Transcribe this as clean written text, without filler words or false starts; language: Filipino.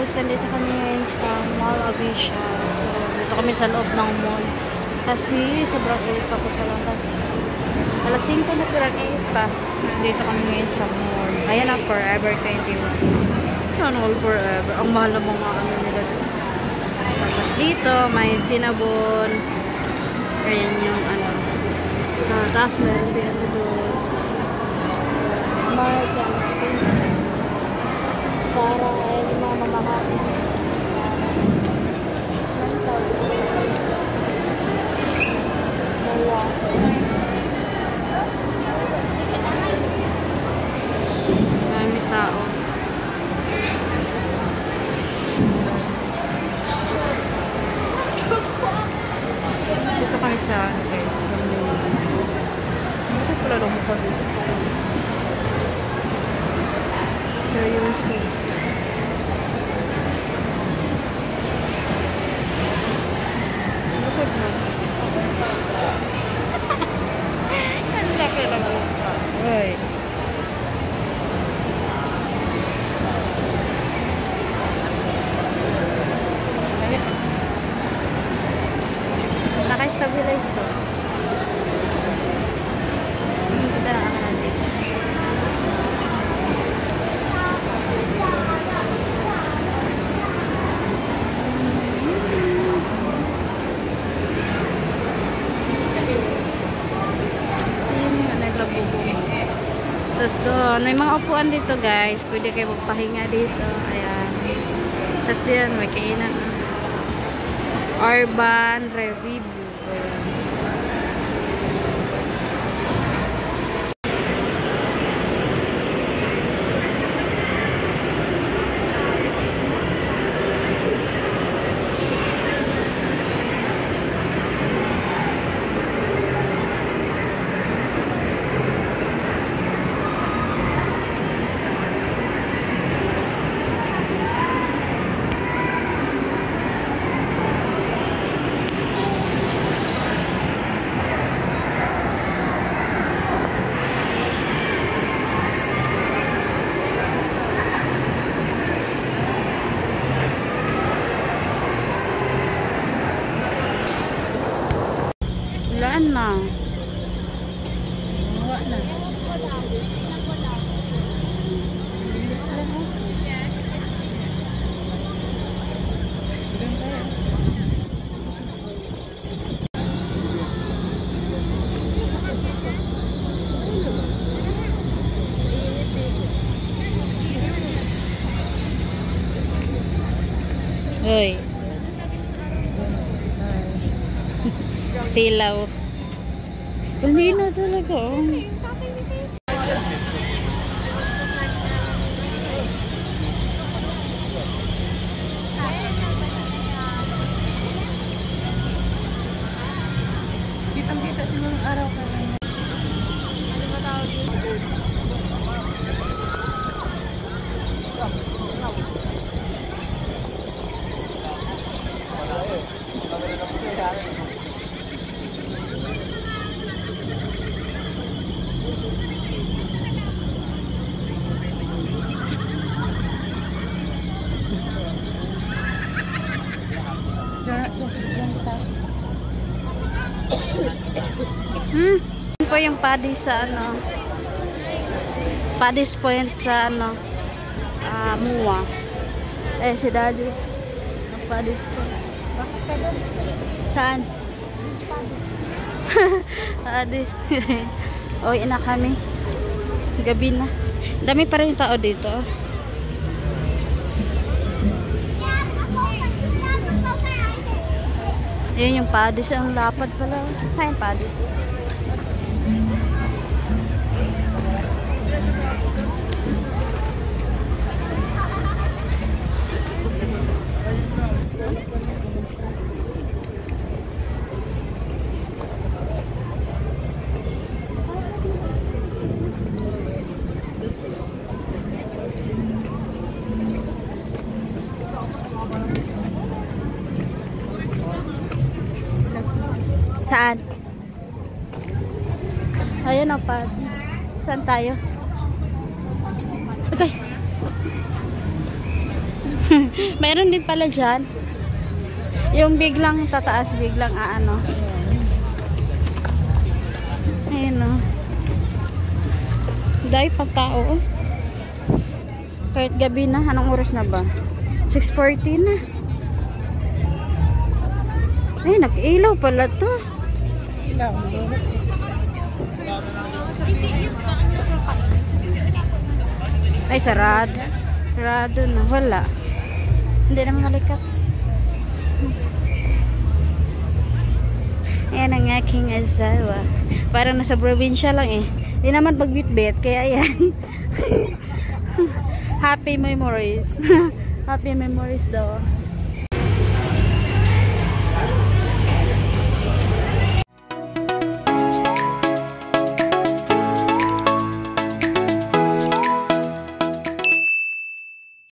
guys, nandito kami ngayon sa Mall Avisha. So, dito kami sa loob ng mall. Kasi sobrang init pa po sa labas. Alas 5 na pirang init pa. Nandito kami ngayon sa mall. Ayan ang Forever 21. Saan all Forever? Ang mahal ng mga ano nila dito. Tapos dito, may Cinnabon. Ayan yung ano. Sa taas meron din ano doon. Smart and Spencer. Sara, ayan yung mga mamahal. Marami tao. Dito kami sa dito pala lang mukha dito. Seryoso. Busog na. Ang laki lang mukha. Uy. Naka-stabilize to. Kita na ako natin. Tapos doon, may mga upuan dito guys. Pwede kayo magpahinga dito. Ayan. Tapos diyan, may kainan. Urban Review. Wala na. Wala na. Hoy. Silaw. Pulmino talaga. Kitang-kita siguro araw ka rin. Ano ba tawag dito? Po yung Paddy's sa ano, Paddy's Point sa ano, Mua. Si Daddy Paddy's Point. Saan? Paddy's. Uwi na kami, gabi na. Dami pa rin tao dito. Ayan yung Paddy's, ang lapad pala. Ayan Paddy's. Saan? Ayun ang Paddy's. Saan tayo? Okay. Mayroon din pala dyan. Yung biglang tataas, biglang aano. Ayun o. Dahil pagtao. Kahit gabi na. Anong oras na ba? 6:40 na. Ay, nag-ilaw pala to. Ay, sarado. Sarado na. Wala. Hindi naman malikat. Ayan ang aking asawa. Parang nasa probinsya lang eh. Hindi naman pagbitbit. Kaya ayan. Happy memories. Happy memories daw.